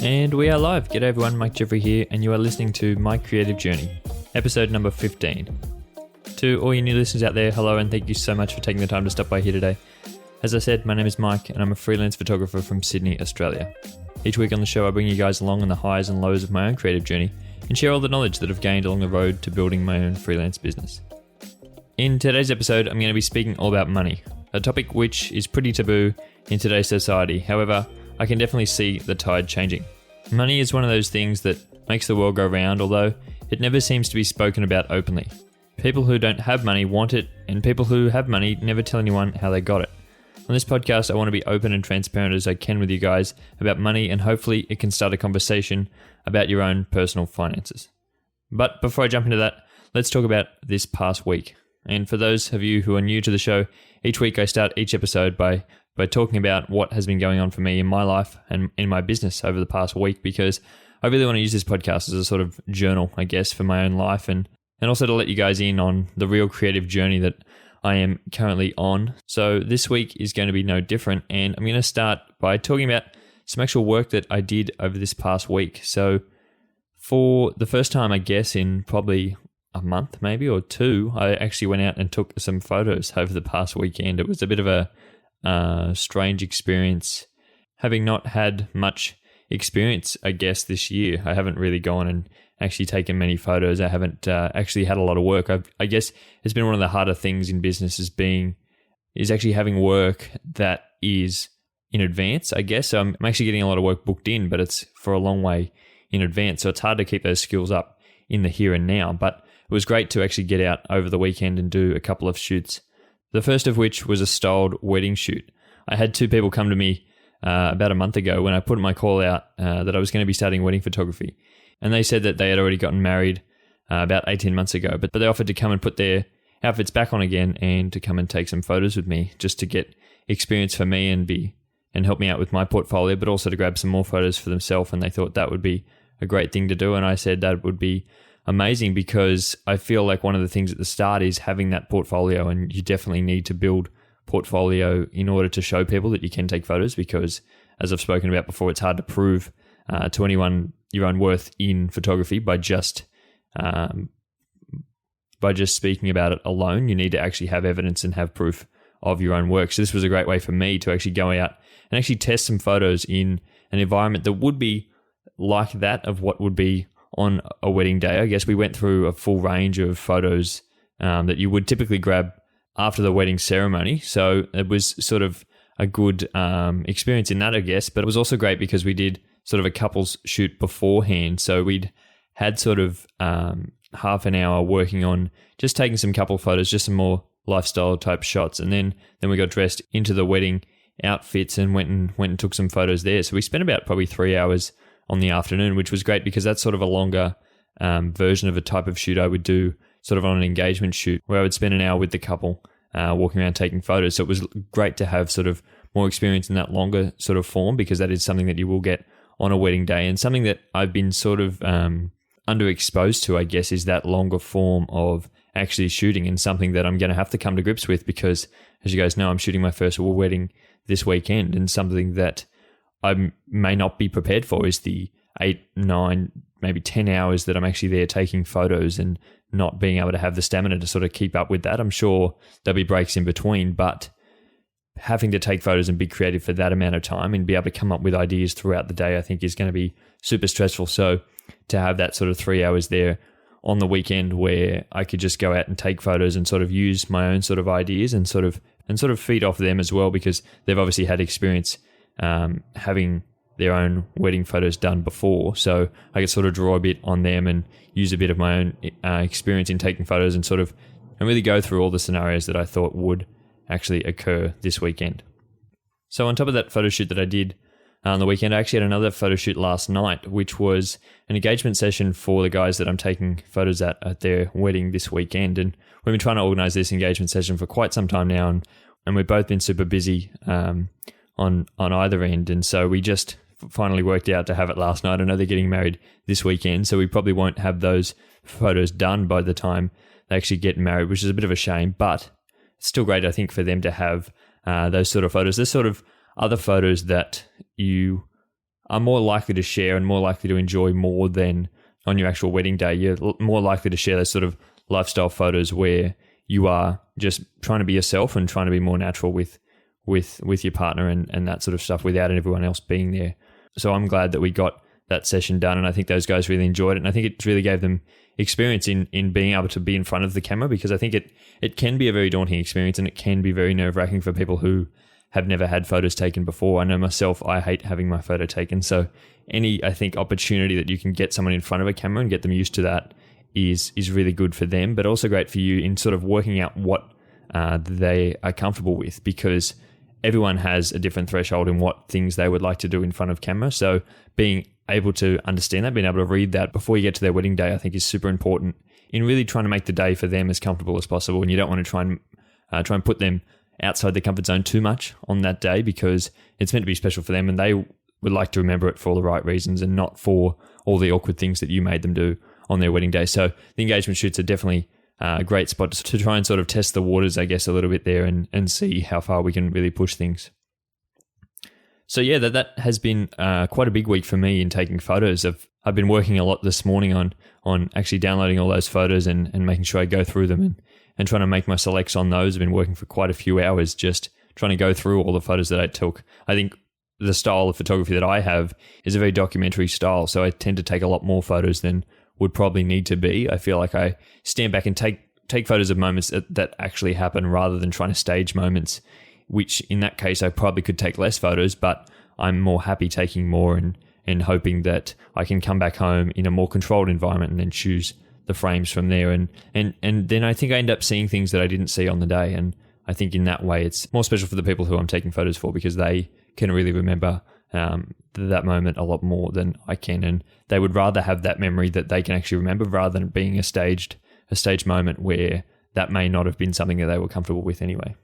And we are live. G'day everyone, Mike Jeffrey here, and you are listening to My Creative Journey, episode number 15. To all you new listeners out there, hello and thank you so much for taking the time to stop by here today. As I said, my name is Mike and I'm a freelance photographer from Sydney, Australia. Each week on the show I bring you guys along on the highs and lows of my own creative journey and share all the knowledge that I've gained along the road to building my own freelance business. In today's episode, I'm going to be speaking all about money, a topic which is pretty taboo in today's society. However, I can definitely see the tide changing. Money is one of those things that makes the world go round, although it never seems to be spoken about openly. People who don't have money want it, and people who have money never tell anyone how they got it. On this podcast, I want to be open and transparent as I can with you guys about money, and hopefully it can start a conversation about your own personal finances. But before I jump into that, let's talk about this past week. And for those of you who are new to the show, each week I start each episode by talking about what has been going on for me in my life and in my business over the past week, because I really want to use this podcast as a sort of journal, I guess, for my own life and also to let you guys in on the real creative journey that I am currently on. So this week is going to be no different, and I'm going to start by talking about some actual work that I did over this past week. So for the first time, I guess, in probably a month maybe or two, I actually went out and took some photos over the past weekend. It was a bit of a strange experience, having not had much experience, I guess, this year. I haven't really gone and actually taken many photos. I haven't actually had a lot of work. I guess it's been one of the harder things in business is actually having work that is in advance, I guess. So I'm actually getting a lot of work booked in, but it's for a long way in advance. So it's hard to keep those skills up in the here and now. But it was great to actually get out over the weekend and do a couple of shoots. The first of which was a styled wedding shoot. I had two people come to me about a month ago when I put my call out that I was going to be starting wedding photography. And they said that they had already gotten married about 18 months ago, but they offered to come and put their outfits back on again and to come and take some photos with me just to get experience for me and help me out with my portfolio, but also to grab some more photos for themselves. And they thought that would be a great thing to do. And I said that would be amazing because I feel like one of the things at the start is having that portfolio, and you definitely need to build portfolio in order to show people that you can take photos, because as I've spoken about before, it's hard to prove to anyone your own worth in photography by just speaking about it alone. You need to actually have evidence and have proof of your own work. So this was a great way for me to actually go out and actually test some photos in an environment that would be like that of what would be on a wedding day. I guess we went through a full range of photos that you would typically grab after the wedding ceremony. So it was sort of a good experience in that, I guess. But it was also great because we did sort of a couples shoot beforehand. So we'd had sort of half an hour working on just taking some couple photos, just some more lifestyle type shots. And then we got dressed into the wedding outfits and went and took some photos there. So we spent about probably 3 hours on the afternoon, which was great because that's sort of a longer version of a type of shoot I would do sort of on an engagement shoot where I would spend an hour with the couple walking around taking photos. So it was great to have sort of more experience in that longer sort of form, because that is something that you will get on a wedding day, and something that I've been sort of underexposed to, I guess, is that longer form of actually shooting, and something that I'm going to have to come to grips with because, as you guys know, I'm shooting my first wedding this weekend, and something that I may not be prepared for is the 8, 9, maybe 10 hours that I'm actually there taking photos and not being able to have the stamina to sort of keep up with that. I'm sure there'll be breaks in between, but having to take photos and be creative for that amount of time and be able to come up with ideas throughout the day, I think is going to be super stressful. So to have that sort of 3 hours there on the weekend where I could just go out and take photos and sort of use my own sort of ideas and sort of feed off them as well, because they've obviously had experience having their own wedding photos done before. So I could sort of draw a bit on them and use a bit of my own experience in taking photos and really go through all the scenarios that I thought would actually occur this weekend. So on top of that photo shoot that I did on the weekend, I actually had another photo shoot last night, which was an engagement session for the guys that I'm taking photos at their wedding this weekend. And we've been trying to organize this engagement session for quite some time now, and we've both been super busy on either end. And so we just finally worked out to have it last night. I know they're getting married this weekend, so we probably won't have those photos done by the time they actually get married, which is a bit of a shame, but it's still great, I think, for them to have those sort of photos. There's sort of other photos that you are more likely to share and more likely to enjoy more than on your actual wedding day. You're more likely to share those sort of lifestyle photos where you are just trying to be yourself and trying to be more natural with your partner and that sort of stuff without everyone else being there. So I'm glad that we got that session done, and I think those guys really enjoyed it, and I think it really gave them experience in being able to be in front of the camera, because I think it can be a very daunting experience, and it can be very nerve-wracking for people who have never had photos taken before. I know myself, I hate having my photo taken, so any, I think, opportunity that you can get someone in front of a camera and get them used to that is really good for them, but also great for you in sort of working out what they are comfortable with, because everyone has a different threshold in what things they would like to do in front of camera. So being able to understand that, being able to read that before you get to their wedding day, I think is super important in really trying to make the day for them as comfortable as possible. And you don't want to try and put them outside their comfort zone too much on that day, because it's meant to be special for them and they would like to remember it for all the right reasons and not for all the awkward things that you made them do on their wedding day. So the engagement shoots are definitely a great spot to try and sort of test the waters, I guess, a little bit there and see how far we can really push things. So yeah, that has been quite a big week for me in taking photos. I've been working a lot this morning on actually downloading all those photos and making sure I go through them and trying to make my selects on those. I've been working for quite a few hours just trying to go through all the photos that I took. I think the style of photography that I have is a very documentary style, so I tend to take a lot more photos than would probably need to be. I feel like I stand back and take photos of moments that actually happen rather than trying to stage moments, which in that case I probably could take less photos, but I'm more happy taking more and hoping that I can come back home in a more controlled environment and then choose the frames from there. And then I think I end up seeing things that I didn't see on the day. And I think in that way it's more special for the people who I'm taking photos for, because they can really remember that moment a lot more than I can. And they would rather have that memory that they can actually remember rather than being a staged moment where that may not have been something that they were comfortable with anyway.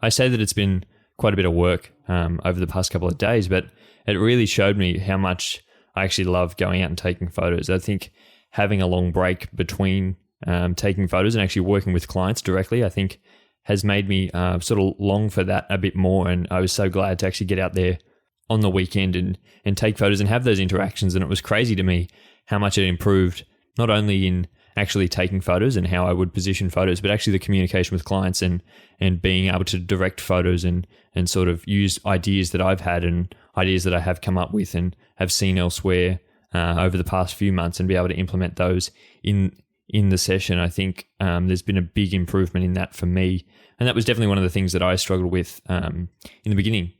I say that it's been quite a bit of work over the past couple of days, but it really showed me how much I actually love going out and taking photos. I think having a long break between taking photos and actually working with clients directly, I think has made me sort of long for that a bit more. And I was so glad to actually get out there on the weekend and take photos and have those interactions. And it was crazy to me how much it improved, not only in actually taking photos and how I would position photos, but actually the communication with clients and being able to direct photos and sort of use ideas that I've had and ideas that I have come up with and have seen elsewhere over the past few months and be able to implement those in the session. I think there's been a big improvement in that for me. And that was definitely one of the things that I struggled with in the beginning,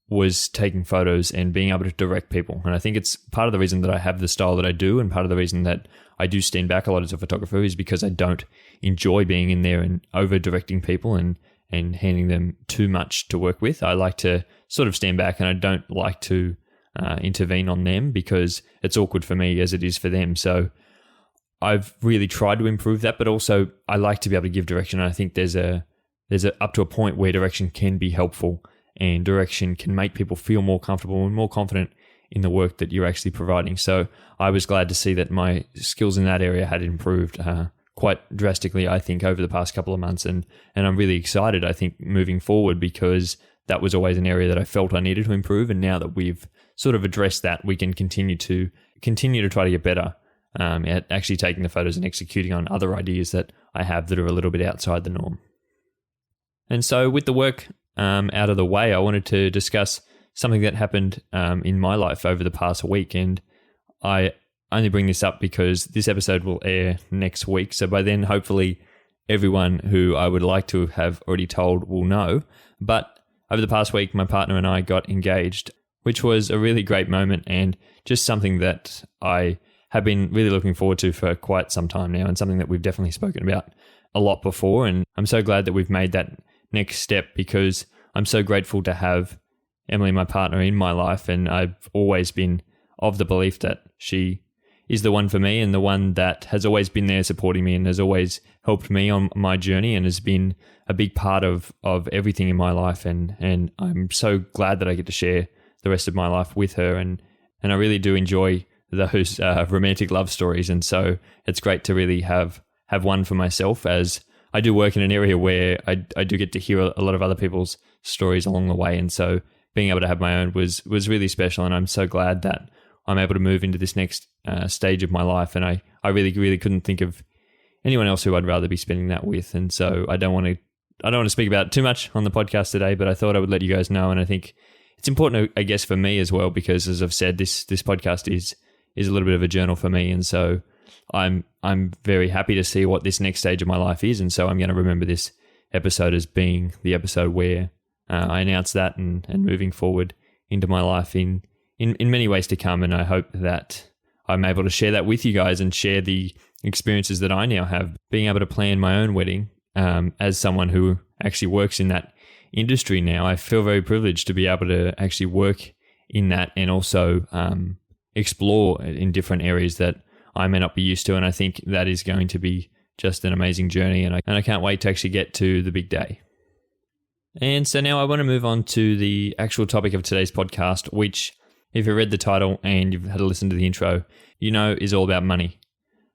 was taking photos and being able to direct people. And I think it's part of the reason that I have the style that I do, and part of the reason that I do stand back a lot as a photographer is because I don't enjoy being in there and over directing people and handing them too much to work with. I like to sort of stand back, and I don't like to intervene on them because it's awkward for me as it is for them. So I've really tried to improve that, but also I like to be able to give direction. And I think there's up to a point where direction can be helpful, and direction can make people feel more comfortable and more confident in the work that you're actually providing. So I was glad to see that my skills in that area had improved quite drastically, I think, over the past couple of months. And I'm really excited, I think, moving forward, because that was always an area that I felt I needed to improve. And now that we've sort of addressed that, we can continue to try to get better at actually taking the photos and executing on other ideas that I have that are a little bit outside the norm. And so with the work out of the way, I wanted to discuss something that happened in my life over the past week. And I only bring this up because this episode will air next week. So by then, hopefully, everyone who I would like to have already told will know. But over the past week, my partner and I got engaged, which was a really great moment and just something that I have been really looking forward to for quite some time now, and something that we've definitely spoken about a lot before. And I'm so glad that we've made that next step, because I'm so grateful to have Emily, my partner, in my life. And I've always been of the belief that she is the one for me, and the one that has always been there supporting me and has always helped me on my journey and has been a big part of everything in my life. And I'm so glad that I get to share the rest of my life with her. And I really do enjoy those romantic love stories. And so it's great to really have one for myself, as I do work in an area where I do get to hear a lot of other people's stories along the way. And so being able to have my own was really special. And I'm so glad that I'm able to move into this next stage of my life. And I really, really couldn't think of anyone else who I'd rather be spending that with. And so I don't want to speak about it too much on the podcast today, but I thought I would let you guys know. And I think it's important, I guess, for me as well, because as I've said, this podcast is a little bit of a journal for me. And so I'm very happy to see what this next stage of my life is. And so I'm going to remember this episode as being the episode where I announce that and moving forward into my life in many ways to come. And I hope that I'm able to share that with you guys and share the experiences that I now have, being able to plan my own wedding as someone who actually works in that industry now. I feel very privileged to be able to actually work in that and also explore in different areas that I may not be used to. And I think that is going to be just an amazing journey. And I can't wait to actually get to the big day. And so now I want to move on to the actual topic of today's podcast, which, if you read the title and you've had to listen to the intro, you know is all about money.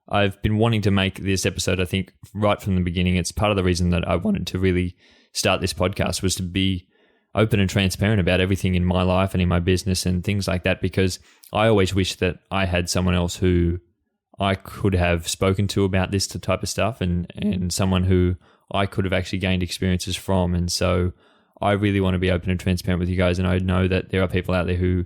I've been wanting to make this episode, I think, right from the beginning. It's part of the reason that I wanted to really start this podcast, was to be open and transparent about everything in my life and in my business and things like that, because I always wish that I had someone else who I could have spoken to about this type of stuff and someone who I could have actually gained experiences from. And so I really want to be open and transparent with you guys. And I know that there are people out there who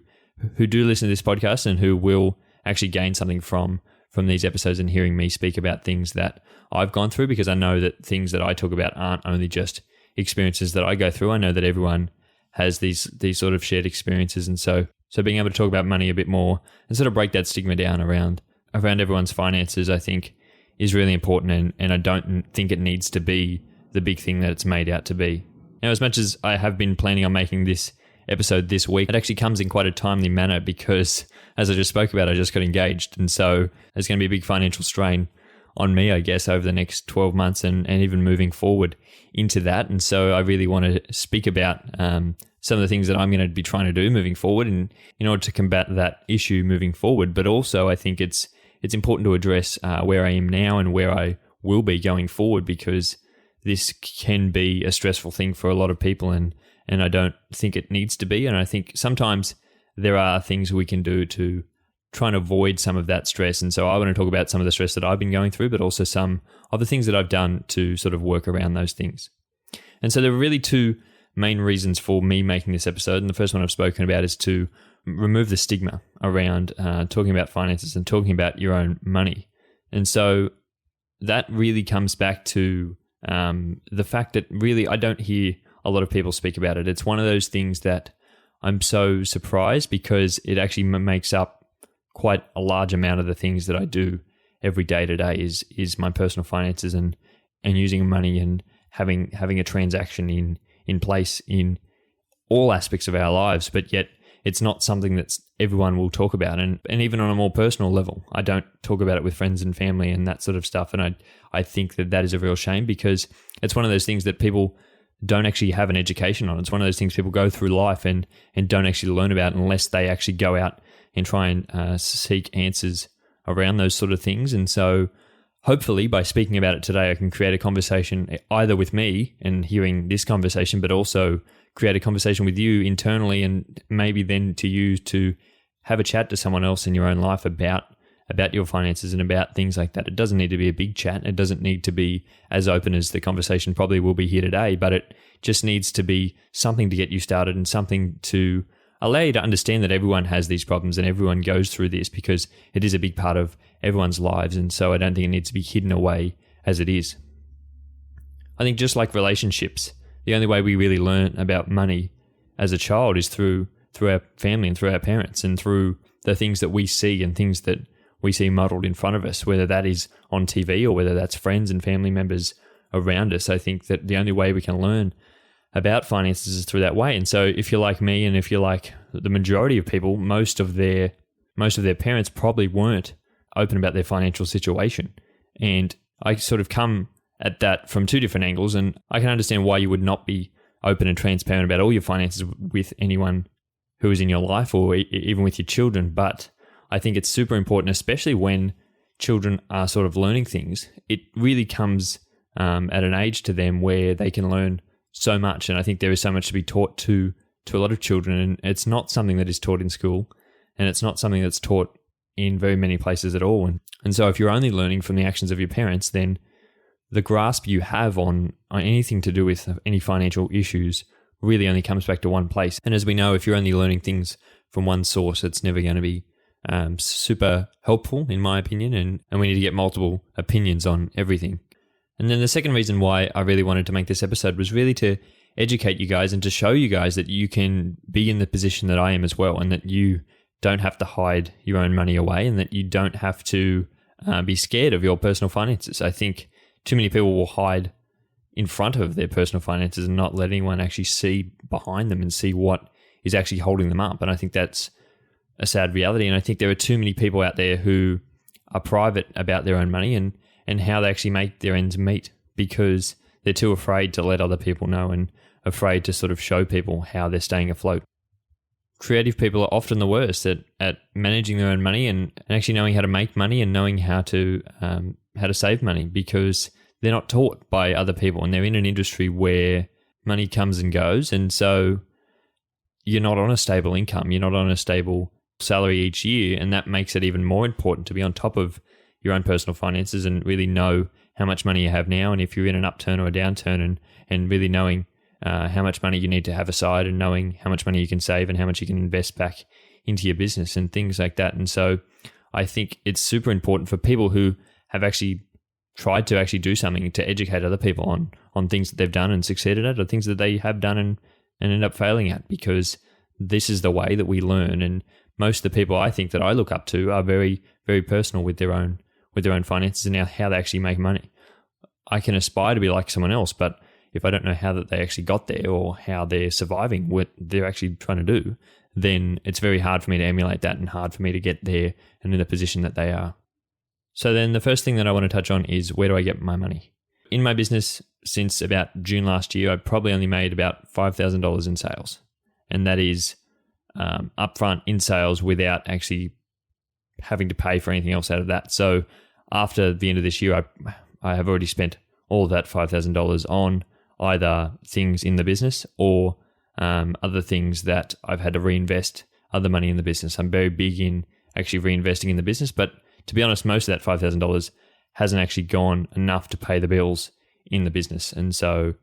do listen to this podcast and who will actually gain something from these episodes and hearing me speak about things that I've gone through, because I know that things that I talk about aren't only just experiences that I go through. I know that everyone has these sort of shared experiences. And so being able to talk about money a bit more and sort of break that stigma down around everyone's finances, I think is really important. And I don't think it needs to be the big thing that it's made out to be. Now, as much as I have been planning on making this episode this week, it actually comes in quite a timely manner because, as I just spoke about, I just got engaged. And so there's going to be a big financial strain on me, I guess, over the next 12 months and even moving forward into that. And so I really want to speak about some of the things that I'm going to be trying to do moving forward in order to combat that issue moving forward. But also I think it's important to address where I am now and where I will be going forward, because this can be a stressful thing for a lot of people, and I don't think it needs to be. And I think sometimes there are things we can do to try and avoid some of that stress. And so I want to talk about some of the stress that I've been going through, but also some of the things that I've done to sort of work around those things. And so there are really two main reasons for me making this episode. And the first one I've spoken about is to remove the stigma around talking about finances and talking about your own money. And so that really comes back to the fact that really I don't hear a lot of people speak about it. It's one of those things that I'm so surprised, because it actually makes up quite a large amount of the things that I do every day to day is my personal finances and using money and having a transaction in place in all aspects of our lives. But yet it's not something that everyone will talk about. And even on a more personal level, I don't talk about it with friends and family and that sort of stuff. And I think that is a real shame, because it's one of those things that people don't actually have an education on. It's one of those things people go through life and don't actually learn about unless they actually go out and try and seek answers around those sort of things. And so hopefully by speaking about it today, I can create a conversation either with me and hearing this conversation, but also create a conversation with you internally, and maybe then to use to have a chat to someone else in your own life about your finances and about things like that. It doesn't need to be a big chat. It doesn't need to be as open as the conversation probably will be here today, but it just needs to be something to get you started and something to allow you to understand that everyone has these problems and everyone goes through this, because it is a big part of everyone's lives. And so I don't think it needs to be hidden away as it is. I think just like relationships, the only way we really learn about money as a child is through our family and through our parents and through the things that we see and things that we see modeled in front of us, whether that is on TV or whether that's friends and family members around us. I think that the only way we can learn about finances is through that way. And so if you're like me, and if you're like the majority of people, most of their parents probably weren't open about their financial situation. And I sort of come at that from two different angles, and I can understand why you would not be open and transparent about all your finances with anyone who is in your life or even with your children. But I think it's super important, especially when children are sort of learning things. It really comes at an age to them where they can learn so much. And I think there is so much to be taught to to a lot of children, and it's not something that is taught in school, and it's not something that's taught in very many places at all. And so if you're only learning from the actions of your parents, then the grasp you have on anything to do with any financial issues really only comes back to one place. And as we know, if you're only learning things from one source, it's never going to be super helpful, in my opinion, and we need to get multiple opinions on everything. And then the second reason why I really wanted to make this episode was really to educate you guys and to show you guys that you can be in the position that I am as well, and that you don't have to hide your own money away, and that you don't have to be scared of your personal finances. I think too many people will hide in front of their personal finances and not let anyone actually see behind them and see what is actually holding them up. And I think that's a sad reality. And I think there are too many people out there who are private about their own money and how they actually make their ends meet, because they're too afraid to let other people know and afraid to sort of show people how they're staying afloat. Creative people are often the worst at managing their own money and actually knowing how to make money and knowing how to save money, because they're not taught by other people, and they're in an industry where money comes and goes. And so you're not on a stable income. You're not on a stable salary each year. And that makes it even more important to be on top of your own personal finances and really know how much money you have now. And if you're in an upturn or a downturn, and really knowing how much money you need to have aside, and knowing how much money you can save and how much you can invest back into your business and things like that. And so I think it's super important for people who have actually tried to actually do something to educate other people on things that they've done and succeeded at, or things that they have done and end up failing at, because this is the way that we learn. And most of the people I think that I look up to are very, very personal with their own finances and how they actually make money. I can aspire to be like someone else, but if I don't know how that they actually got there or how they're surviving what they're actually trying to do, then it's very hard for me to emulate that and hard for me to get there and in the position that they are. So then the first thing that I want to touch on is, where do I get my money? In my business, since about June last year, I've probably only made about $5,000 in sales. And that is upfront in sales without actually having to pay for anything else out of that. So after the end of this year, I have already spent all of that $5,000 on either things in the business or other things that I've had to reinvest other money in the business. I'm very big in actually reinvesting in the business, but to be honest, most of that $5,000 hasn't actually gone enough to pay the bills in the business. And so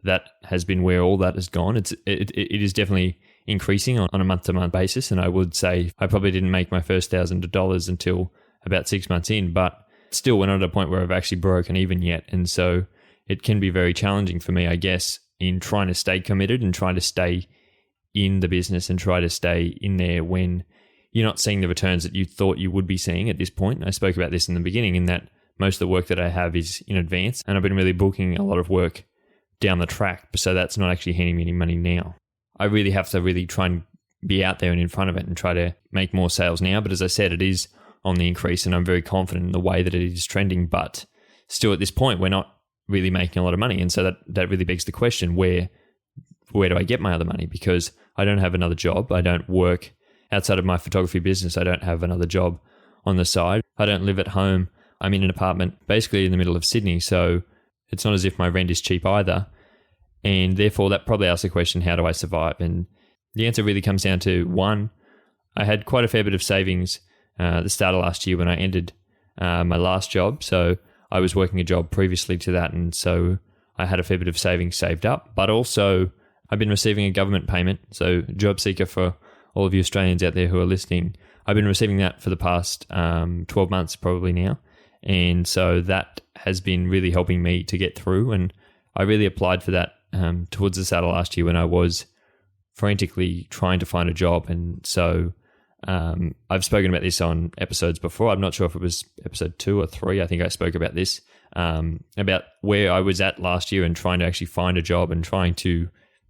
that has been where all that has gone. It is definitely increasing on a month-to-month basis. And I would say I probably didn't make my first $1,000 until about 6 months in, but still we're not at a point where I've actually broken even yet. And so it can be very challenging for me, I guess, in trying to stay committed and trying to stay in the business and try to stay in there when you're not seeing the returns that you thought you would be seeing at this point. I spoke about this in the beginning, in that most of the work that I have is in advance, and I've been really booking a lot of work down the track, so that's not actually handing me any money now. I really have to really try and be out there and in front of it and try to make more sales now. But as I said, it is on the increase, and I'm very confident in the way that it is trending. But still, at this point, we're not really making a lot of money, and so that really begs the question: where do I get my other money? Because I don't have another job. I don't work outside of my photography business. I don't have another job on the side. I don't live at home. I'm in an apartment basically in the middle of Sydney, so it's not as if my rent is cheap either. And therefore, that probably asks the question, how do I survive? And the answer really comes down to, one, I had quite a fair bit of savings at the start of last year when I ended my last job. So I was working a job previously to that, and so I had a fair bit of savings saved up. But also, I've been receiving a government payment. So job seeker, for all of you Australians out there who are listening, I've been receiving that for the past 12 months probably now. And so that has been really helping me to get through. And I really applied for that towards the start of last year when I was frantically trying to find a job. And so I've spoken about this on episodes before. I'm not sure if it was episode 2 or 3. I think I spoke about this, about where I was at last year and trying to actually find a job and trying to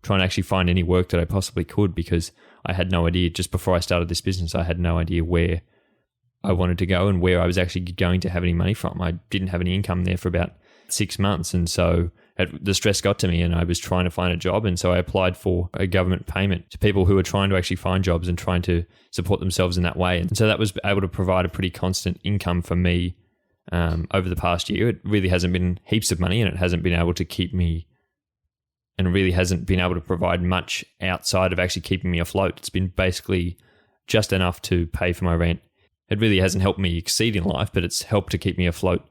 actually find any work that I possibly could, because I had no idea. Just before I started this business, I had no idea where I wanted to go and where I was actually going to have any money from. I didn't have any income there for about 6 months. And so the stress got to me and I was trying to find a job. And so I applied for a government payment to people who were trying to actually find jobs and trying to support themselves in that way. And so that was able to provide a pretty constant income for me over the past year. It really hasn't been heaps of money, and it hasn't been able to keep me and really hasn't been able to provide much outside of actually keeping me afloat. It's been basically just enough to pay for my rent. It really hasn't helped me exceed in life, but it's helped to keep me afloat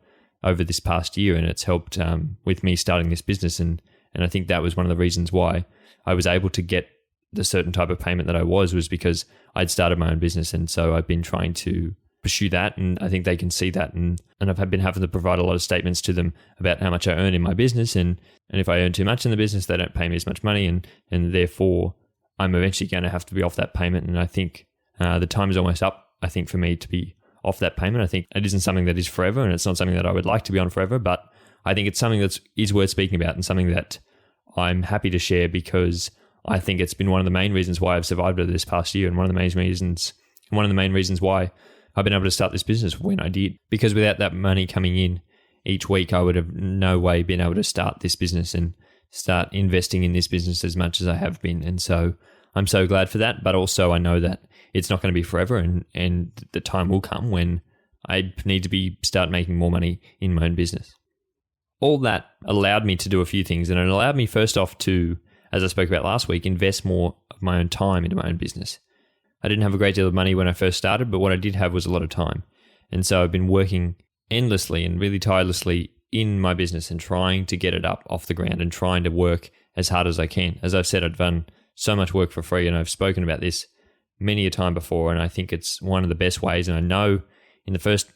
over this past year, and it's helped with me starting this business. And I think that was one of the reasons why I was able to get the certain type of payment that I was because I'd started my own business. And so I've been trying to pursue that, and I think they can see that. And I've been having to provide a lot of statements to them about how much I earn in my business. And if I earn too much in the business, they don't pay me as much money. And therefore, I'm eventually going to have to be off that payment. And I think the time is almost up, I think, for me to be off that payment. I think it isn't something that is forever, and it's not something that I would like to be on forever, but I think it's something that is worth speaking about and something that I'm happy to share because I think it's been one of the main reasons why I've survived over this past year, and one of the main reasons why I've been able to start this business when I did. Because without that money coming in each week, I would have no way been able to start this business and start investing in this business as much as I have been. And so I'm so glad for that, but also I know that it's not going to be forever, and the time will come when I need to start making more money in my own business. All that allowed me to do a few things, and it allowed me first off to, as I spoke about last week, invest more of my own time into my own business. I didn't have a great deal of money when I first started, but what I did have was a lot of time. And so I've been working endlessly and really tirelessly in my business and trying to get it up off the ground and trying to work as hard as I can. As I've said, I've done so much work for free, and I've spoken about this many a time before, and I think it's one of the best ways. And I know in the first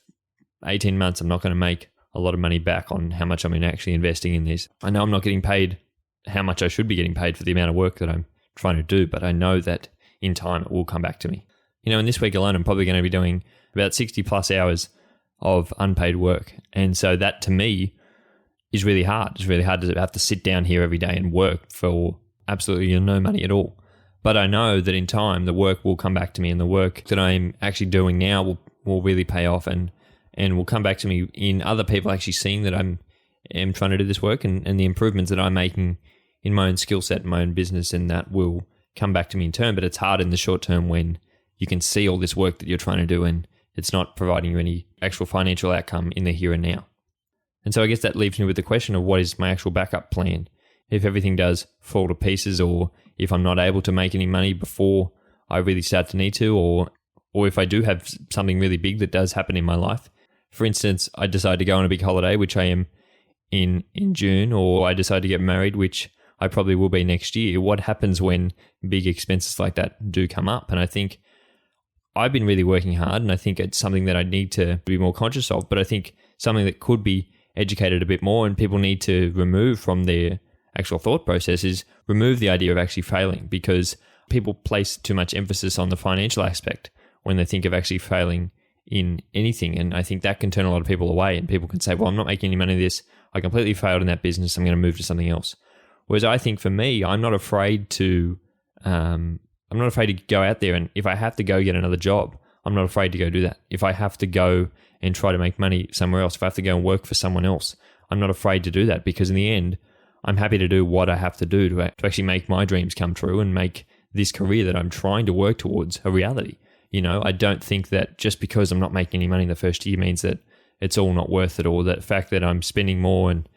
18 months, I'm not going to make a lot of money back on how much I'm actually investing in this. I know I'm not getting paid how much I should be getting paid for the amount of work that I'm trying to do, but I know that in time it will come back to me. In this week alone, I'm probably going to be doing about 60 plus hours of unpaid work. And so that to me is really hard. It's really hard to have to sit down here every day and work for absolutely no money at all. But I know that in time, the work will come back to me, and the work that I'm actually doing now will really pay off and will come back to me in other people actually seeing that am trying to do this work and the improvements that I'm making in my own skill set, my own business, and that will come back to me in turn. But it's hard in the short term when you can see all this work that you're trying to do and it's not providing you any actual financial outcome in the here and now. And so I guess that leaves me with the question of what is my actual backup plan? If everything does fall to pieces, or if I'm not able to make any money before I really start to need to, or if I do have something really big that does happen in my life. For instance, I decide to go on a big holiday, which I am in June, or I decide to get married, which I probably will be next year. What happens when big expenses like that do come up? And I think I've been really working hard, and I think it's something that I need to be more conscious of, but I think something that could be educated a bit more and people need to remove from their actual thought process is remove the idea of actually failing, because people place too much emphasis on the financial aspect when they think of actually failing in anything. And I think that can turn a lot of people away, and people can say, well, I'm not making any money in this. I completely failed in that business. I'm going to move to something else. Whereas I think for me, I'm not afraid to go out there, and if I have to go get another job, I'm not afraid to go do that. If I have to go and try to make money somewhere else, if I have to go and work for someone else, I'm not afraid to do that, because in the end, I'm happy to do what I have to do to actually make my dreams come true and make this career that I'm trying to work towards a reality. I don't think that just because I'm not making any money in the first year means that it's all not worth it, or that fact that I'm spending more and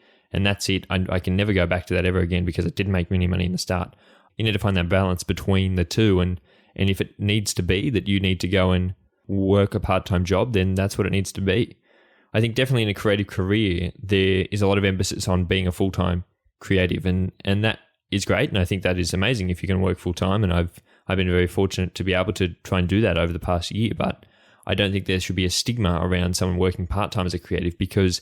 that's it. I can never go back to that ever again because it didn't make me any money in the start. You need to find that balance between the two, and if it needs to be that you need to go and work a part-time job, then that's what it needs to be. I think definitely in a creative career, there is a lot of emphasis on being a full-time creative, and that is great, and I think that is amazing if you can work full-time, and I've been very fortunate to be able to try and do that over the past year. But I don't think there should be a stigma around someone working part-time as a creative, because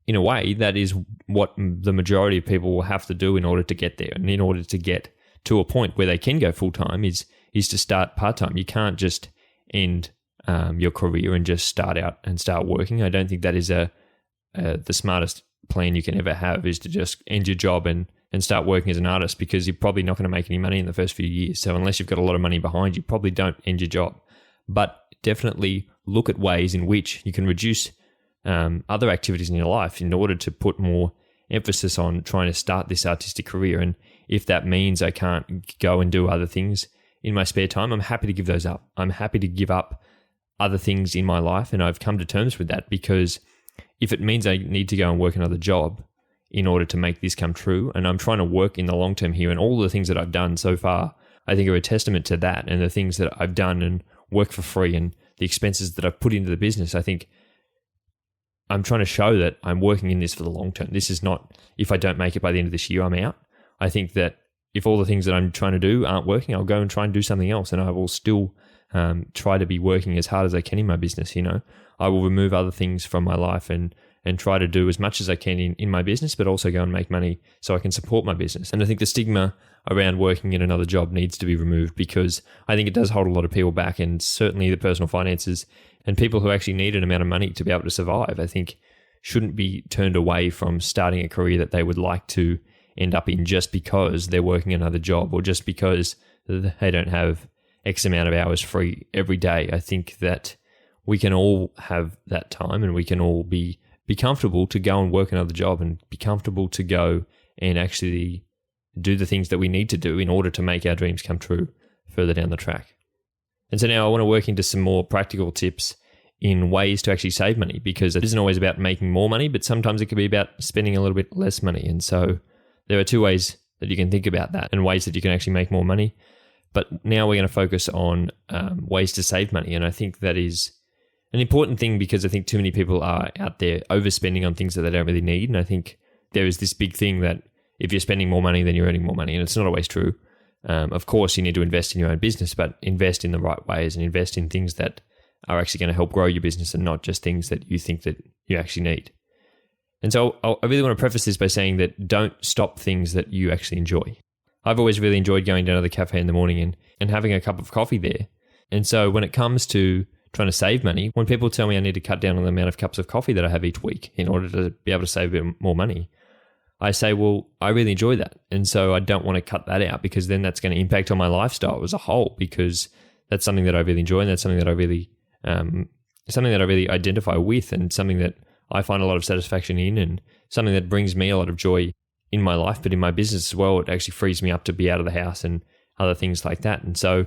in a way that is what the majority of people will have to do in order to get there, and in order to get to a point where they can go full-time is to start part-time. You can't just end your career and just start out and start working. I don't think that is the smartest plan you can ever have, is to just end your job and start working as an artist, because you're probably not going to make any money in the first few years. So unless you've got a lot of money behind you, probably don't end your job. But definitely look at ways in which you can reduce other activities in your life in order to put more emphasis on trying to start this artistic career. And if that means I can't go and do other things in my spare time, I'm happy to give those up. I'm happy to give up other things in my life, and I've come to terms with that, because if it means I need to go and work another job in order to make this come true. And I'm trying to work in the long term here. And all the things that I've done so far, I think are a testament to that. And the things that I've done and work for free and the expenses that I've put into the business, I think I'm trying to show that I'm working in this for the long term. This is not, if I don't make it by the end of this year, I'm out. I think that if all the things that I'm trying to do aren't working, I'll go and try and do something else. And I will still try to be working as hard as I can in my business. I will remove other things from my life and try to do as much as I can in my business, but also go and make money so I can support my business. And I think the stigma around working in another job needs to be removed, because I think it does hold a lot of people back, and certainly the personal finances and people who actually need an amount of money to be able to survive, I think shouldn't be turned away from starting a career that they would like to end up in just because they're working another job or just because they don't have X amount of hours free every day. I think that we can all have that time, and we can all be comfortable to go and work another job and be comfortable to go and actually do the things that we need to do in order to make our dreams come true further down the track. And so now I want to work into some more practical tips in ways to actually save money, because it isn't always about making more money, but sometimes it can be about spending a little bit less money. And so there are two ways that you can think about that and ways that you can actually make more money. But now we're going to focus on ways to save money. And I think that is an important thing, because I think too many people are out there overspending on things that they don't really need. And I think there is this big thing that if you're spending more money, then you're earning more money. And it's not always true. Of course, you need to invest in your own business, but invest in the right ways and invest in things that are actually going to help grow your business and not just things that you think that you actually need. And so I really want to preface this by saying that don't stop things that you actually enjoy. I've always really enjoyed going down to the cafe in the morning and having a cup of coffee there. And so when it comes to trying to save money, when people tell me I need to cut down on the amount of cups of coffee that I have each week in order to be able to save a bit more money, I say, well, I really enjoy that. And so I don't want to cut that out, because then that's going to impact on my lifestyle as a whole, because that's something that I really enjoy, and that's something that I really identify with, and something that I find a lot of satisfaction in, and something that brings me a lot of joy in my life, but in my business as well. It actually frees me up to be out of the house and other things like that. And so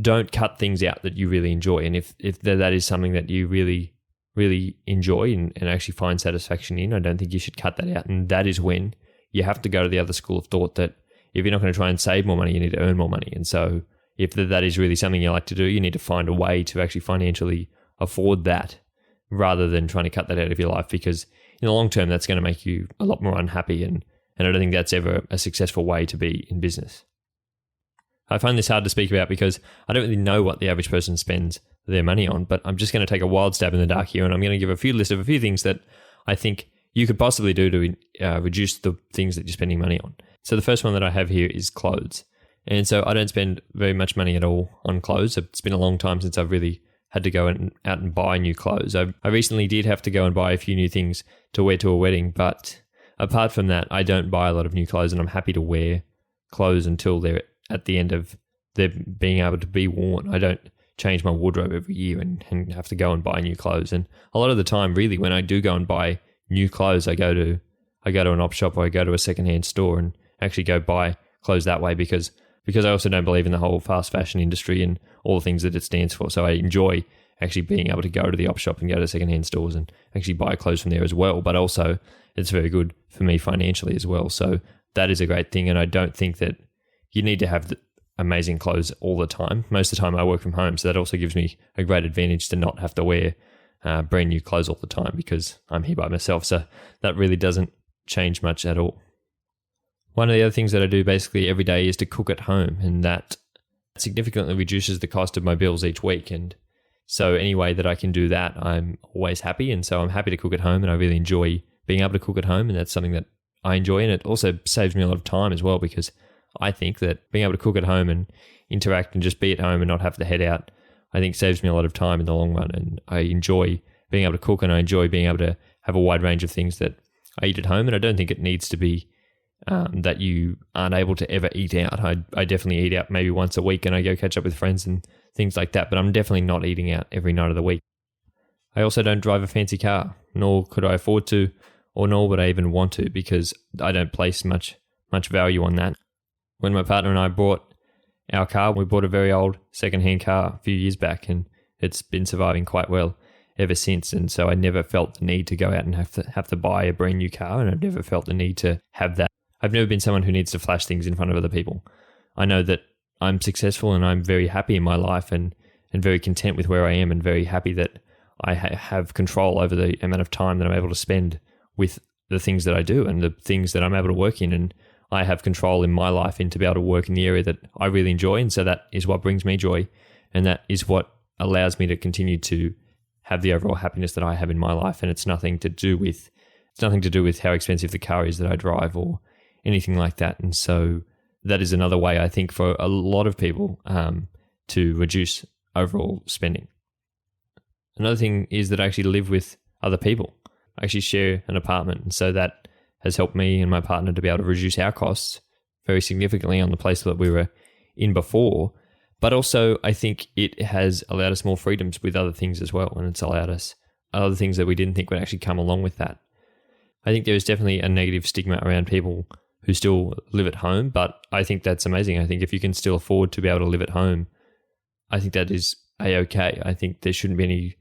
don't cut things out that you really enjoy. And if that is something that you really, really enjoy and actually find satisfaction in, I don't think you should cut that out. And that is when you have to go to the other school of thought that if you're not going to try and save more money, you need to earn more money. And so if that is really something you like to do, you need to find a way to actually financially afford that, rather than trying to cut that out of your life, because in the long term, that's going to make you a lot more unhappy. And I don't think that's ever a successful way to be in business. I find this hard to speak about because I don't really know what the average person spends their money on, but I'm just going to take a wild stab in the dark here, and I'm going to give a list of a few things that I think you could possibly do to reduce the things that you're spending money on. So the first one that I have here is clothes. And so I don't spend very much money at all on clothes. It's been a long time since I've really had to go out and buy new clothes. I recently did have to go and buy a few new things to wear to a wedding, but apart from that, I don't buy a lot of new clothes, and I'm happy to wear clothes until they're at the end of their being able to be worn. I don't change my wardrobe every year and have to go and buy new clothes. And a lot of the time, really, when I do go and buy new clothes, I go to an op shop, or I go to a secondhand store and actually go buy clothes that way, because I also don't believe in the whole fast fashion industry and all the things that it stands for. So I enjoy actually being able to go to the op shop and go to secondhand stores and actually buy clothes from there as well. But also it's very good for me financially as well. So that is a great thing. And I don't think that you need to have amazing clothes all the time. Most of the time I work from home, so that also gives me a great advantage to not have to wear brand new clothes all the time, because I'm here by myself. So that really doesn't change much at all. One of the other things that I do basically every day is to cook at home, and that significantly reduces the cost of my bills each week. And so any way that I can do that, I'm always happy. And so I'm happy to cook at home, and I really enjoy being able to cook at home, and that's something that I enjoy. And it also saves me a lot of time as well, because I think that being able to cook at home and interact and just be at home and not have to head out, I think saves me a lot of time in the long run. And I enjoy being able to cook, and I enjoy being able to have a wide range of things that I eat at home. And I don't think it needs to be that you aren't able to ever eat out. I definitely eat out maybe once a week, and I go catch up with friends and things like that, but I'm definitely not eating out every night of the week. I also don't drive a fancy car, nor could I afford to, or nor would I even want to, because I don't place much value on that. When my partner and I bought our car, we bought a very old second-hand car a few years back, and it's been surviving quite well. ever since. And so I never felt the need to go out and have to buy a brand new car, and I've never felt the need to have that. I've never been someone who needs to flash things in front of other people. I know that I'm successful and I'm very happy in my life and very content with where I am, and very happy that I have control over the amount of time that I'm able to spend with the things that I do and the things that I'm able to work in. And I have control in my life and to be able to work in the area that I really enjoy. And so that is what brings me joy. And that is what allows me to continue to have the overall happiness that I have in my life. And it's nothing to do with how expensive the car is that I drive or anything like that. And so that is another way, I think, for a lot of people to reduce overall spending. Another thing is that I actually live with other people. I actually share an apartment. And so that has helped me and my partner to be able to reduce our costs very significantly on the place that we were in before. But also, I think it has allowed us more freedoms with other things as well. And it's allowed us other things that we didn't think would actually come along with that. I think there is definitely a negative stigma around people who still live at home, but I think that's amazing. I think if you can still afford to be able to live at home, I think that is A-okay. I think there shouldn't be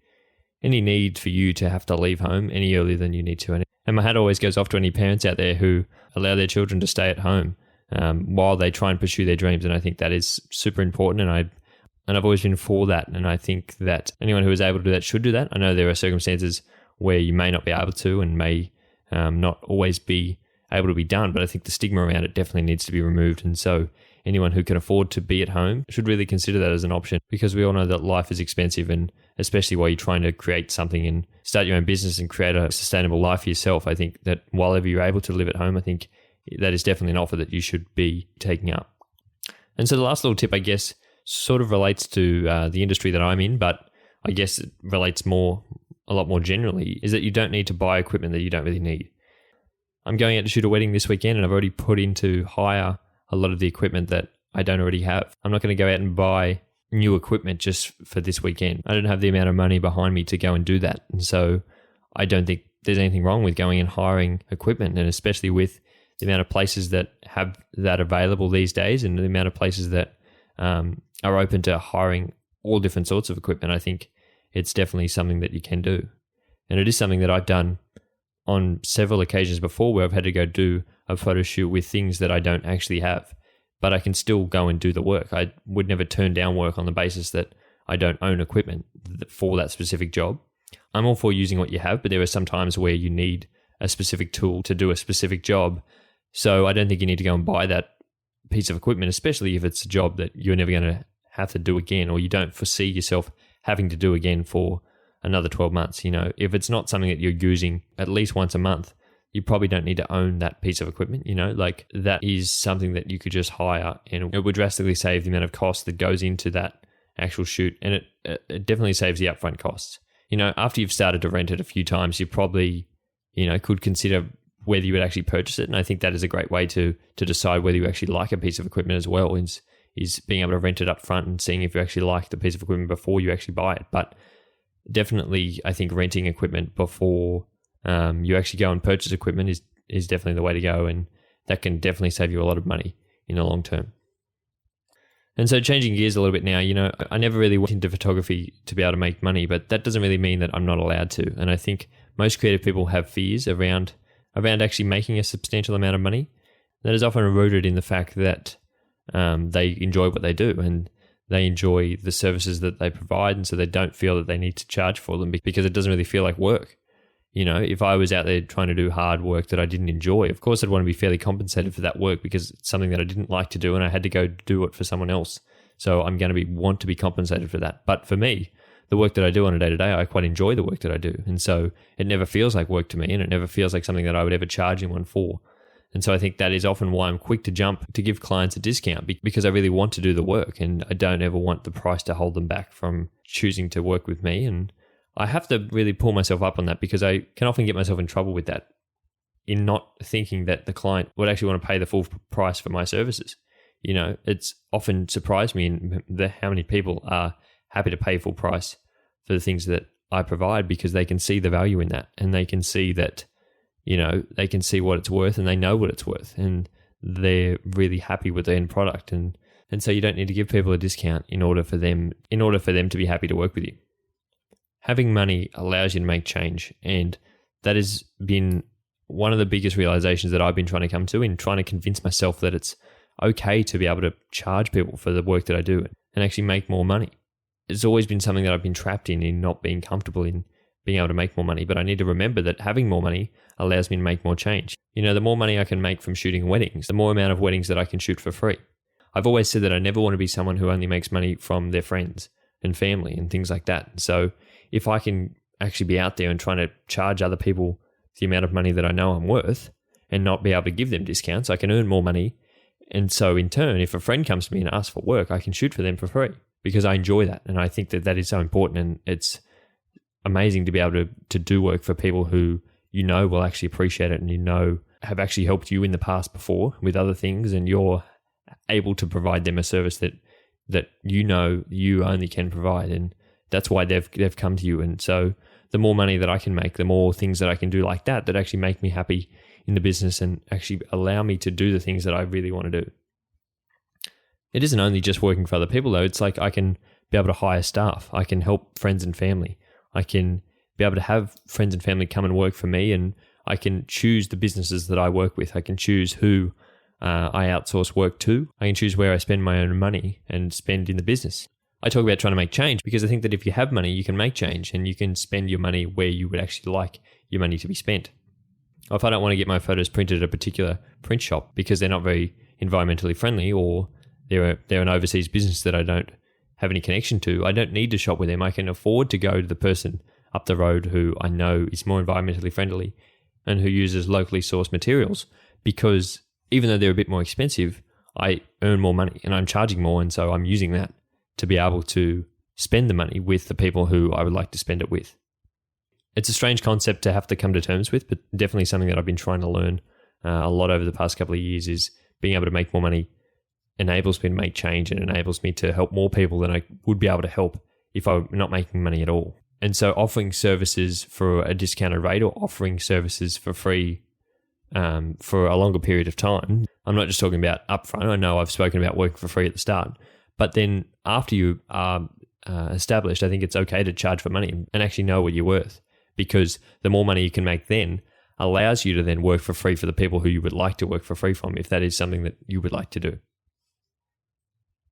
any need for you to have to leave home any earlier than you need to. And my hat always goes off to any parents out there who allow their children to stay at home while they try and pursue their dreams. And I think that is super important. And I've always been for that. And I think that anyone who is able to do that should do that. I know there are circumstances where you may not be able to and may not always be able to be done, but I think the stigma around it definitely needs to be removed. And so anyone who can afford to be at home should really consider that as an option, because we all know that life is expensive, and especially while you're trying to create something and start your own business and create a sustainable life for yourself. I think that while ever you're able to live at home, I think that is definitely an offer that you should be taking up. And so the last little tip, I guess, sort of relates to the industry that I'm in, but I guess it relates a lot more generally, is that you don't need to buy equipment that you don't really need. I'm going out to shoot a wedding this weekend, and I've already put into hire a lot of the equipment that I don't already have. I'm not going to go out and buy new equipment just for this weekend. I don't have the amount of money behind me to go and do that. And so I don't think there's anything wrong with going and hiring equipment, and especially with the amount of places that have that available these days and the amount of places that are open to hiring all different sorts of equipment. I think it's definitely something that you can do. And it is something that I've done on several occasions before, where I've had to go do a photo shoot with things that I don't actually have, but I can still go and do the work. I would never turn down work on the basis that I don't own equipment for that specific job. I'm all for using what you have, but there are some times where you need a specific tool to do a specific job. So I don't think you need to go and buy that piece of equipment, especially if it's a job that you're never going to have to do again, or you don't foresee yourself having to do again for another 12 months. You know, if it's not something that you're using at least once a month, you probably don't need to own that piece of equipment. You know, like that is something that you could just hire, and it would drastically save the amount of cost that goes into that actual shoot. And it definitely saves the upfront costs. You know, after you've started to rent it a few times, you probably, could consider whether you would actually purchase it. And I think that is a great way to decide whether you actually like a piece of equipment as well, is being able to rent it up front and seeing if you actually like the piece of equipment before you actually buy it. But definitely, I think renting equipment before you actually go and purchase equipment is definitely the way to go, and that can definitely save you a lot of money in the long term. And so changing gears a little bit now, I never really went into photography to be able to make money, but that doesn't really mean that I'm not allowed to. And I think most creative people have fears around actually making a substantial amount of money. That is often rooted in the fact that they enjoy what they do and they enjoy the services that they provide, and so they don't feel that they need to charge for them because it doesn't really feel like work. If I was out there trying to do hard work that I didn't enjoy, of course I'd want to be fairly compensated for that work because it's something that I didn't like to do and I had to go do it for someone else. So I'm going to want to be compensated for that. But for me, the work that I do on a day-to-day, I quite enjoy the work that I do. And so it never feels like work to me, and it never feels like something that I would ever charge anyone for. And so I think that is often why I'm quick to jump to give clients a discount, because I really want to do the work and I don't ever want the price to hold them back from choosing to work with me. And I have to really pull myself up on that, because I can often get myself in trouble with that, in not thinking that the client would actually want to pay the full price for my services. It's often surprised me in how many people are happy to pay full price for the things that I provide, because they can see the value in that, and they can see that, they can see what it's worth, and they know what it's worth, and they're really happy with the end product. And so you don't need to give people a discount in order for them to be happy to work with you. having money allows you to make change. And that has been one of the biggest realizations that I've been trying to come to in trying to convince myself that it's okay to be able to charge people for the work that I do and actually make more money. It's always been something that I've been trapped in not being comfortable in being able to make more money. But I need to remember that having more money allows me to make more change. The more money I can make from shooting weddings, the more amount of weddings that I can shoot for free. I've always said that I never want to be someone who only makes money from their friends and family and things like that. So if I can actually be out there and trying to charge other people the amount of money that I know I'm worth and not be able to give them discounts, I can earn more money. And so in turn, if a friend comes to me and asks for work, I can shoot for them for free because I enjoy that. And I think that that is so important. And it's amazing to be able to do work for people who will actually appreciate it and have actually helped you in the past before with other things, and you're able to provide them a service that you only can provide, and that's why they've come to you. And so the more money that I can make, the more things that I can do like that actually make me happy in the business and actually allow me to do the things that I really want to do. It isn't only just working for other people though. It's like I can be able to hire staff. I can help friends and family. I can be able to have friends and family come and work for me, and I can choose the businesses that I work with. I can choose who I outsource work to. I can choose where I spend my own money and spend in the business. I talk about trying to make change because I think that if you have money, you can make change and you can spend your money where you would actually like your money to be spent. If I don't want to get my photos printed at a particular print shop because they're not very environmentally friendly, or they're an overseas business that I don't have any connection to, I don't need to shop with them. I can afford to go to the person up the road who I know is more environmentally friendly and who uses locally sourced materials, because even though they're a bit more expensive, I earn more money and I'm charging more, and so I'm using that to be able to spend the money with the people who I would like to spend it with. It's a strange concept to have to come to terms with, but definitely something that I've been trying to learn a lot over the past couple of years is being able to make more money enables me to make change and enables me to help more people than I would be able to help if I'm not making money at all. And so offering services for a discounted rate or offering services for free for a longer period of time, I'm not just talking about upfront. I know I've spoken about working for free at the start, but then after you are established, I think it's okay to charge for money and actually know what you're worth, because the more money you can make then allows you to then work for free for the people who you would like to work for free from, if that is something that you would like to do.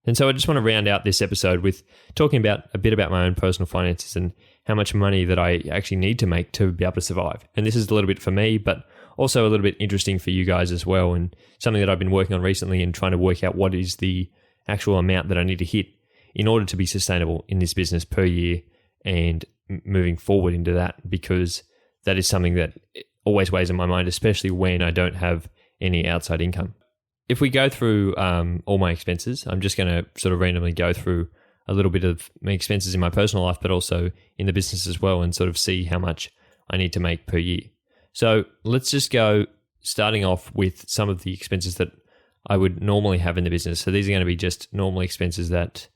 And so I just want to round out this episode with talking about a bit about my own personal finances and how much money that I actually need to make to be able to survive. And this is a little bit for me, but also a little bit interesting for you guys as well, and something that I've been working on recently and trying to work out what is the actual amount that I need to hit in order to be sustainable in this business per year and moving forward into that, because that is something that always weighs in my mind, especially when I don't have any outside income. If we go through all my expenses, I'm just going to sort of randomly go through a little bit of my expenses in my personal life, but also in the business as well, and sort of see how much I need to make per year. So let's just go starting off with some of the expenses that I would normally have in the business. So these are going to be just normal expenses that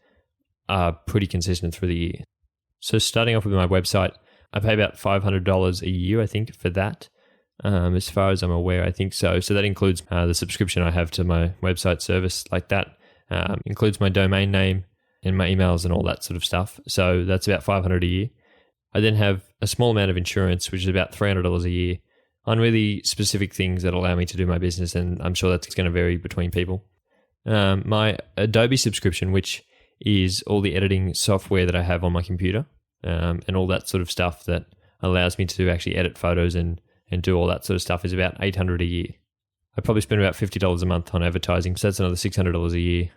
are pretty consistent through the year. So starting off with my website, I pay about $500 a year, I think, for that. As far as I'm aware, I think so. So that includes the subscription I have to my website service, like that. Includes my domain name and my emails and all that sort of stuff. So that's about $500 a year. I then have a small amount of insurance, which is about $300 a year, on really specific things that allow me to do my business, and I'm sure that's going to vary between people. My Adobe subscription, which is all the editing software that I have on my computer, and all that sort of stuff that allows me to actually edit photos and do all that sort of stuff, is about $800 a year. I probably spend about $50 a month on advertising, so that's another $600 a year.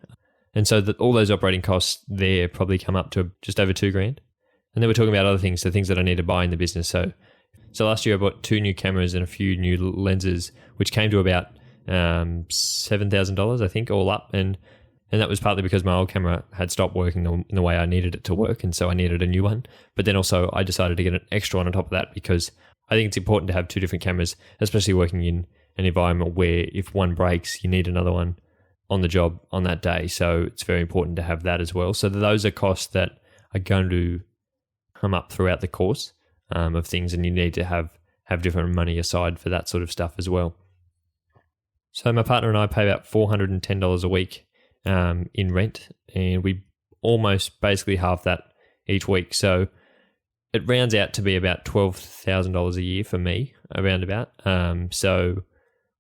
And so all those operating costs there probably come up to just over $2,000. And then we're talking about other things, so things that I need to buy in the business. So last year I bought 2 new cameras and a few new lenses, which came to about $7,000, I think, all up. And that was partly because my old camera had stopped working in the way I needed it to work, and so I needed a new one. But then also I decided to get an extra one on top of that, because I think it's important to have 2 different cameras, especially working in an environment where if one breaks, you need another one on the job on that day. So it's very important to have that as well. So those are costs that are going to come up throughout the course of things, and you need to have different money aside for that sort of stuff as well. So my partner and I pay about $410 a week in rent, and we almost basically halve that each week. So it rounds out to be about $12,000 a year for me, around about. So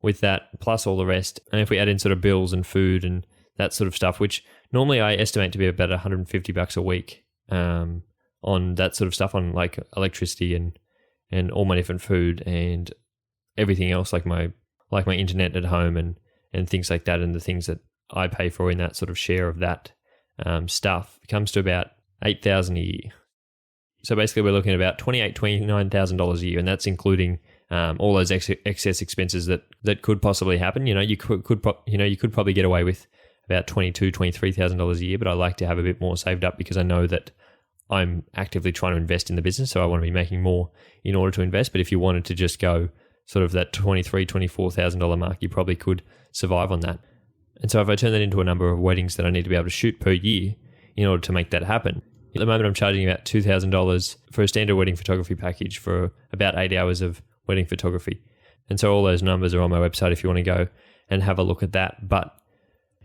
with that, plus all the rest, and if we add in sort of bills and food and that sort of stuff, which normally I estimate to be about $150 a week on that sort of stuff, on like electricity and all my different food and everything else, like my internet at home and things like that, and the things that I pay for in that sort of share of that stuff, it comes to about $8,000 a year. So basically, we're looking at about $29,000 a year, and that's including all those excess expenses that could possibly happen. You could probably get away with about $23,000 a year, but I like to have a bit more saved up because I know that I'm actively trying to invest in the business, so I want to be making more in order to invest. But if you wanted to just go sort of that $24,000 mark, you probably could survive on that. And so if I turn that into a number of weddings that I need to be able to shoot per year in order to make that happen, at the moment I'm charging about $2,000 for a standard wedding photography package for about 8 hours of wedding photography. And so all those numbers are on my website if you want to go and have a look at that. But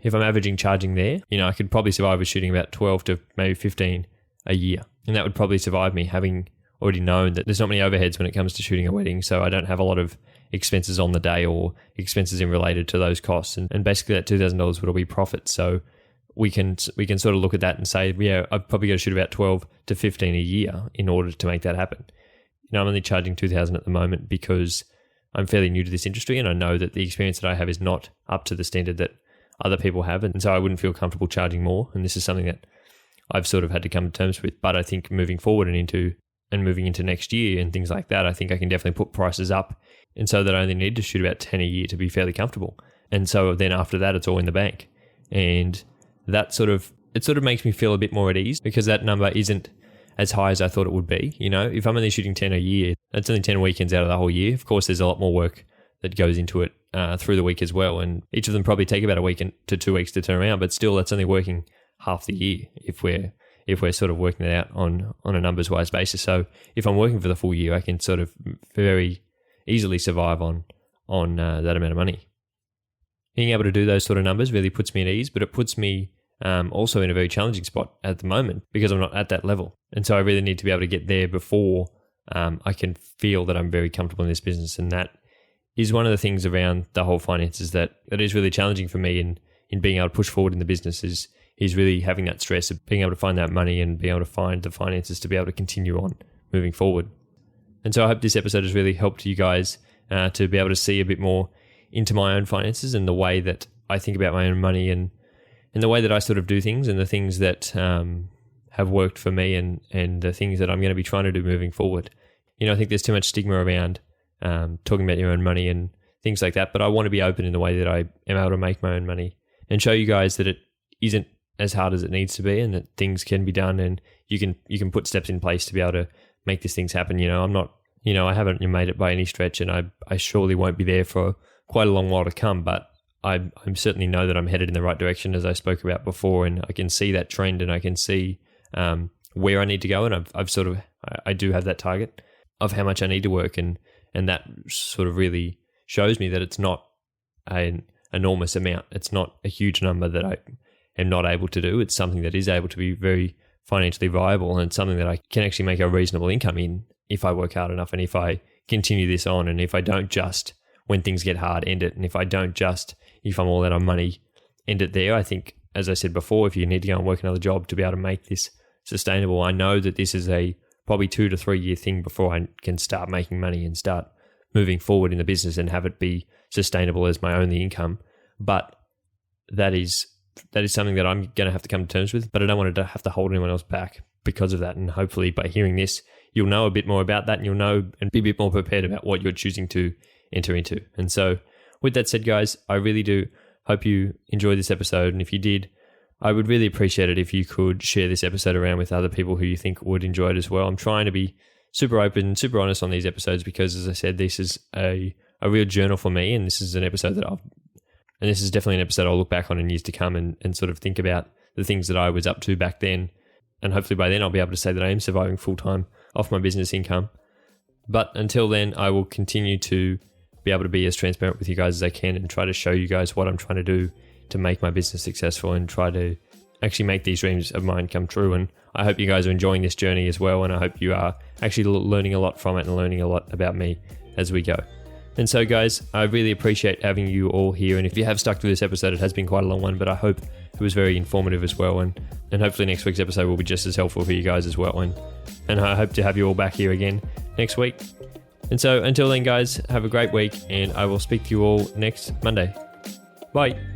if I'm averaging charging there, I could probably survive with shooting about 12 to maybe 15 a year. And that would probably survive me having already known that there's not many overheads when it comes to shooting a wedding. So I don't have a lot of expenses on the day or expenses in related to those costs. And basically that $2,000 would all be profit. So we can sort of look at that and say, yeah, I've probably got to shoot about 12 to 15 a year in order to make that happen. I'm only charging $2,000 at the moment because I'm fairly new to this industry, and I know that the experience that I have is not up to the standard that other people have, and so I wouldn't feel comfortable charging more. And this is something that I've sort of had to come to terms with. But I think moving forward and moving into next year and things like that, I think I can definitely put prices up, and so that I only need to shoot about 10 a year to be fairly comfortable. And so then after that, it's all in the bank, and that sort of makes me feel a bit more at ease because that number isn't as high as I thought it would be. If I'm only shooting 10 a year, that's only 10 weekends out of the whole year. Of course, there's a lot more work that goes into it through the week as well, and each of them probably take about a week to 2 weeks to turn around, but still that's only working half the year if we're sort of working it out on a numbers wise basis. So if I'm working for the full year, I can sort of very easily survive on that amount of money. Being able to do those sort of numbers really puts me at ease, but it puts me also in a very challenging spot at the moment because I'm not at that level. And so I really need to be able to get there before I can feel that I'm very comfortable in this business. And that is one of the things around the whole finances that is really challenging for me in being able to push forward in the business is really having that stress of being able to find that money and being able to find the finances to be able to continue on moving forward. And so I hope this episode has really helped you guys to be able to see a bit more into my own finances and the way that I think about my own money and the way that I sort of do things and the things that have worked for me and the things that I'm going to be trying to do moving forward. I think there's too much stigma around talking about your own money and things like that, but I want to be open in the way that I am able to make my own money and show you guys that it isn't as hard as it needs to be and that things can be done and you can put steps in place to be able to make these things happen. I'm not, I haven't made it by any stretch, and I surely won't be there for quite a long while to come, but I certainly know that I'm headed in the right direction, as I spoke about before, and I can see that trend and I can see where I need to go, and I do have that target of how much I need to work, and that sort of really shows me that it's not an enormous amount. It's not a huge number that I am not able to do. It's something that is able to be very financially viable, and it's something that I can actually make a reasonable income in if I work hard enough and if I continue this on, and if I don't just, when things get hard, end it, and if I don't just, if I'm all out on money, end it there. I think, as I said before, if you need to go and work another job to be able to make this sustainable, I know that this is a probably 2 to 3 year thing before I can start making money and start moving forward in the business and have it be sustainable as my only income. But that is something that I'm going to have to come to terms with, but I don't want to have to hold anyone else back because of that. And hopefully by hearing this, you'll know a bit more about that, and you'll know and be a bit more prepared about what you're choosing to enter into. And so with that said, guys, I really do hope you enjoyed this episode. And if you did, I would really appreciate it if you could share this episode around with other people who you think would enjoy it as well. I'm trying to be super open, super honest on these episodes because, as I said, this is a real journal for me, and this is an episode this is definitely an episode I'll look back on in years to come and sort of think about the things that I was up to back then. And hopefully by then I'll be able to say that I am surviving full-time off my business income. But until then, I will continue to be able to be as transparent with you guys as I can and try to show you guys what I'm trying to do to make my business successful and try to actually make these dreams of mine come true. And I hope you guys are enjoying this journey as well, and I hope you are actually learning a lot from it and learning a lot about me as we go. And so guys, I really appreciate having you all here, and if you have stuck through this episode, it has been quite a long one, but I hope it was very informative as well, and hopefully next week's episode will be just as helpful for you guys as well, and I hope to have you all back here again next week. And so until then guys, have a great week, and I will speak to you all next Monday. Bye.